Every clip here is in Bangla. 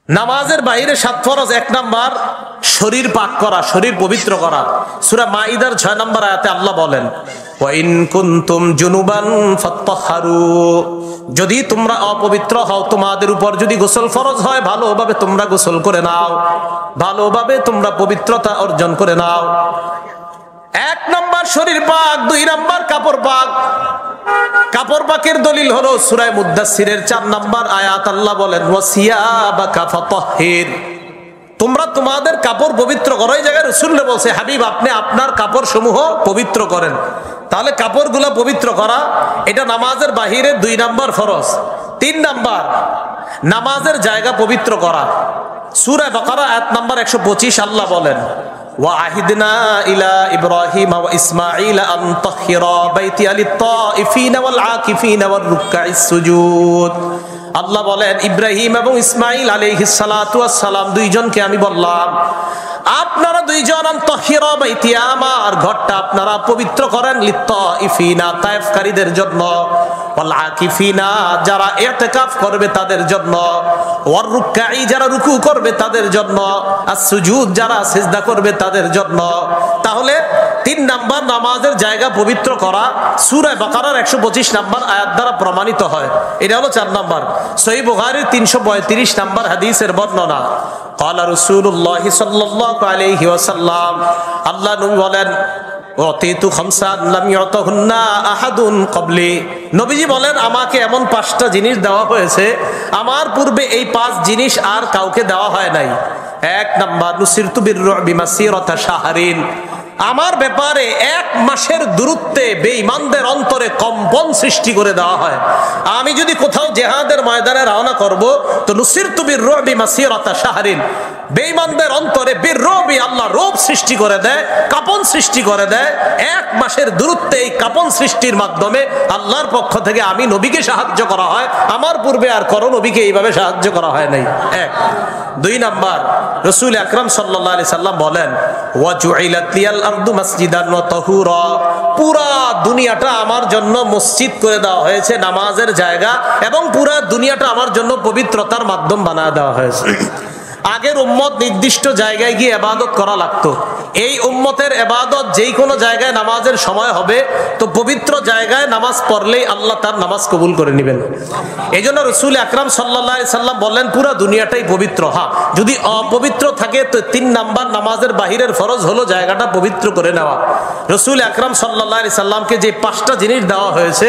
নামাজের বাইরে 7 ফরজ। 1 নাম্বার শরীর পাক করা, শরীর পবিত্র করা। সূরা মাইদার 6 নম্বর আয়াতে আল্লাহ বলেন, ওয়া ইন কুনতুম জুনুবান ফাত্তাহহারু, যদি তোমরা অপবিত্র হও, তোমাদের উপর যদি গোসল ফরজ হয়, ভালোভাবে তোমরা গোসল করে নাও, ভালোভাবে তোমরা পবিত্রতা অর্জন করে নাও। 1 নাম্বার শরীর পাক, 2 নাম্বার কাপড় পাক। কাপড় পাকের দলিল হলো সূরা মুদ্দাসসিরের 4 নাম্বার আয়াত। আল্লাহ বলেন, ওয়াসিয়াবাকা ফাতাহহির, তোমরা তোমাদের কাপড় পবিত্র করো। এই জায়গায় রাসূল বলছে, হাবিব আপনি আপনার কাপড় সমূহ পবিত্র করেন। তাহলে কাপড়গুলো পবিত্র করা এটা নামাজের বাহিরে 2 নাম্বার ফরজ। 3 নাম্বার নামাজের জায়গা পবিত্র করা। সূরা বাকারা আয়াত নাম্বার 125 আল্লাহ বলেন, ওয়াহিদনা ইলা ইব্রাহিম ওয়া ইসমাঈল আন তাহহিরা বাইতিয়া লিত-তাইফিনা ওয়াল আকিফিনা ওয়ার রুকআইস সুজুদ। আল্লাহ বলেন, ইব্রাহিম এবং ইসমাঈল আলাইহিস সালাতু ওয়াস সালাম দুইজনকে আমি বললাম, আপনারা দুইজন আন তাহহিরা বাইতিয়া, আমার ঘরটা আপনারা পবিত্র করেন, লিত-তাইফিনা তায়েফকারীদের জন্য, ওয়াল আকিফিনা যারা ইতিকাফ করবে তাদের জন্য, ওয়ার রুকআই যারা রুকু করবে তাদের জন্য, আর সুজুদ যারা সিজদা করবে তাদের জন্য। তাহলে 3 নাম্বার নামাজের জায়গা পবিত্র করা সূরা বাকারার 125 নাম্বার আয়াত দ্বারা প্রমাণিত হয়। এটা হলো 4 নাম্বার। সহিহ বুখারীর 335 নাম্বার হাদিসের বর্ণনা। ক্বালা রাসূলুল্লাহ সাল্লাল্লাহু আলাইহি ওয়াসাল্লাম, আল্লাহ নবী বলেন, ওয়াতিতু খামসান লাম ইউতাহুন্না আহাদুন ক্বাবলি, নবীজি বলেন আমাকে এমন 5টা জিনিস দেওয়া হয়েছে, আমার পূর্বে এই 5 জিনিস আর কাউকে দেওয়া হয় নাই। 1 নাম্বার নুসিরতু বিররুবি মাসিরাতা শাহরিন, আমার ব্যাপারে 1 মাসের দূরত্বে বেঈমানদের অন্তরে কম্পন সৃষ্টি করে দেওয়া হয়। আমি যদি কোথাও জিহাদের ময়দানে রওনা করব, তো নুসিরতু বিররুবি মাসিরাতা শাহরিন, বেঈমানদের অন্তরে বিররুবি আল্লাহ রূপ সৃষ্টি করে দেয়, কাঁপন সৃষ্টি করে দেয়। 1 মাসের দূরত্বে এই কাঁপন সৃষ্টির মাধ্যমে আল্লাহর পক্ষ থেকে আমি নবীকে সাহায্য করা হয়, আমার পূর্বে আর কোন নবীকে এইভাবে সাহায্য করা হয় নাই। 1। 2 নাম্বার রাসূল আকরাম সাল্লাল্লাহু আলাইহি সাল্লাম বলেন, ওয়া জুইলাত লিয়াল আরদু মাসজিদান ওয়া তাহুরা, পুরা দুনিয়াটা আমার জন্য মসজিদ করে দেওয়া হয়েছে, নামাজের জায়গা, এবং পুরা দুনিয়াটা আমার জন্য পবিত্রতার মাধ্যম বানায় দেওয়া হয়েছে। আগের উম্মত নির্দিষ্ট জায়গায় গিয়ে ইবাদত করা লাগতো। এই উম্মতের ইবাদত যেই কোনো জায়গায় নামাজের সময় হবে, তো পবিত্র জায়গায় নামাজ পড়লেই আল্লাহ তার নামাজ কবুল করে নেবেন। এই জন্য রাসূল আকরাম সাল্লাল্লাহু আলাইহি সাল্লাম বললেন, পুরা দুনিয়াটাই পবিত্র। হ্যাঁ, যদি অপবিত্র থাকে তো 3 নাম্বার নামাজের বাহিরের ফরজ হলো জায়গাটা পবিত্র করে নেওয়া। রাসূল আকরাম সাল্লাল্লাহু আলাইহি সাল্লামকে যে 5টা জিনিস দেওয়া হয়েছে,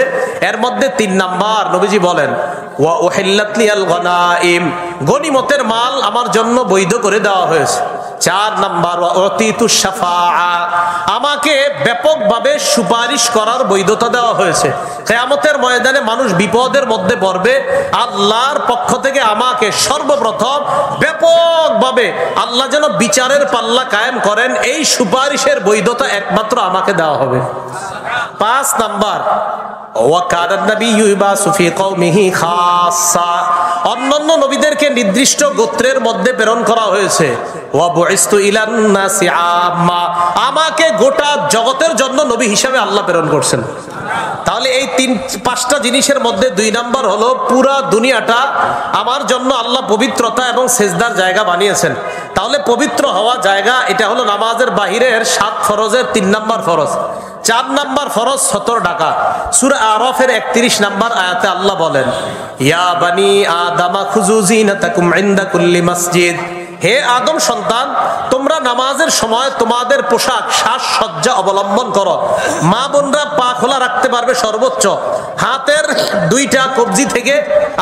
এর মধ্যে 3 নাম্বার নবীজি বলেন, ওয়া উহিল্লাত লিয়াল গনাইম, গনিমতের মাল আমার জন্য বৈধ করে দেওয়া হয়েছে। 4 নাম্বার ওয়া উতিতু শাফাআ, আমাকে ব্যাপকভাবে সুপারিশ করার বৈধতা দেওয়া হয়েছে। কিয়ামতের ময়দানে মানুষ বিপদের মধ্যে পড়বে, আল্লাহর পক্ষ থেকে আমাকে সর্বপ্রথম ব্যাপকভাবে আল্লাহ যেন বিচারের পাল্লা কায়েম করেন, এই সুপারিশের বৈধতা একমাত্র আমাকে দেওয়া হবে। 5 নাম্বার অন্যান্য নবীদেরকে নির্দিষ্ট গোত্রের মধ্যে প্রেরণ করা হয়েছে। আমাকে গোটা জগতের জন্য নবী হিসাবে আল্লাহ প্রেরণ করছেন। তাহলে এই 5টা জিনিসের মধ্যে 2 নাম্বার হলো পুরা দুনিয়াটা আমার জন্য আল্লাহ পবিত্রতা এবং সেজদার জায়গা বানিয়েছেন। তাহলে পবিত্র হওয়া জায়গা, এটা হলো নামাজের বাহিরের 7 ফরজের 3 নাম্বার ফরজ। 4 নাম্বার ফরজ 70 টাকা। সূরা আরাফের 31 নাম্বার আয়াতে আল্লাহ বলেন, ইয়া বানি আদামা খুযু যিনাতাকুম ইনদা কুল্লি মসজিদ, হে আদম সন্তান, তোমরা নামাজের সময় তোমাদের পোশাক সাজসজ্জা অবলম্বন করো। মা বোনরা পা খোলা রাখতে পারবে সর্বোচ্চ, হাতের 2টা কবজি থেকে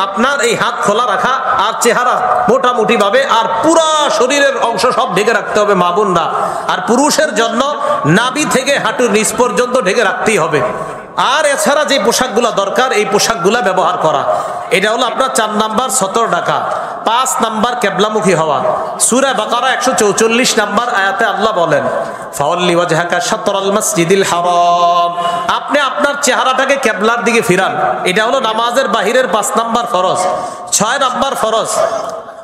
আপনার এই হাত খোলা রাখা, আর চেহারা মোটামুটি ভাবে, আর পুরা শরীরের অংশ সব ঢেকে রাখতে হবে মা বোনরা। আর পুরুষের জন্য নাভি থেকে হাঁটুর নিচ পর্যন্ত ঢেকে রাখতেই হবে। আর এছাড়া যে পোশাকগুলো দরকার, এই পোশাকগুলা ব্যবহার করা। এটা হলো আপনার 4 নাম্বার 70 টাকা। 5 নাম্বার কিবলামুখী হওয়া। সূরা বাকারা 144 নাম্বার আয়াতে আল্লাহ বলেন, ফাওয়াল্লি ওয়াজহাকা শাতরাল মাসজিদিল হারাম, আপনি আপনার চেহারাটাকে কিবলার দিকে ফিরান। এটা হলো নামাজের বাহিরের 5 নাম্বার ফরজ। 6 নাম্বার ফরজ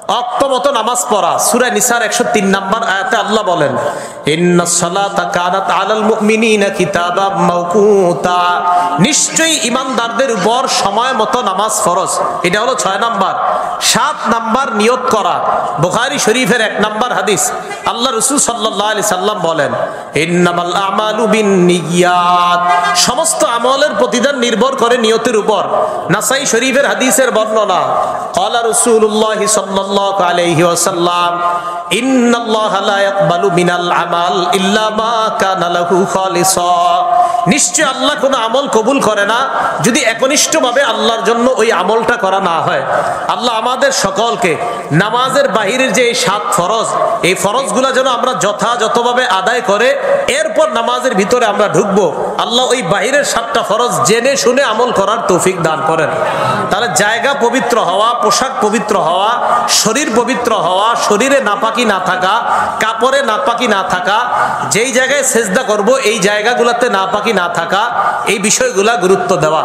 অক্ত মতো নামাজ পড়া। সূরা নিসার 103 নম্বর আয়াতে আল্লাহ বলেন, ইন্নাস সালাতা কানাত আলাল মুমিনিনা কিতাবাম মাওকুতা, নিশ্চয়ই ঈমানদারদের উপর সময় মতো নামাজ ফরজ। এটা হলো 6 নাম্বার। 7 নাম্বার নিয়ত করা। বুখারী শরীফের 1 নাম্বার হাদিস, আল্লাহ রাসূল সাল্লাল্লাহু আলাইহি সাল্লাম বলেন, ইন্নামাল আমালু বিন্নিয়াত, সমস্ত আমলের প্রতিদান নির্ভর করে নিয়তের উপর। নাসাই শরীফের হাদিসের বর্ণনা, ক্বালা রাসূলুল্লাহ সাল্লাল্লাহু আলাইহি ওয়াসাল্লাম, ইন্নাল্লাহা লা ইয়াকবালু মিনাল আমাল ইল্লা মা কানা লাহু খালিসা, নিশ্চয় আল্লাহ কোনো আমল কবুল করে না যদি একনিষ্ঠভাবে আল্লাহর জন্য ওই আমলটা করা না হয়। আল্লাহ আমাদের সকলকে নামাজের বাহিরের যে এই 7 ফরজ, এই ফরজগুলো যেন আমরা যথাযথভাবে আদায় করে এরপর নামাজের ভিতরে আমরা ঢুকবো। আল্লাহ ওই বাহিরের 7টা ফরজ জেনে শুনে আমল করার তৌফিক দান করেন। তাহলে জায়গা পবিত্র হওয়া, পোশাক পবিত্র হওয়া, শরীর পবিত্র হওয়া, শরীরে নাপাকি না থাকা, কাপড়ে নাপাকি না থাকা, যেই জায়গায় সেজদা করব এই জায়গাগুলোতে নাপাকি না থাকা, এই বিষয়গুলা গুরুত্ব দেওয়া।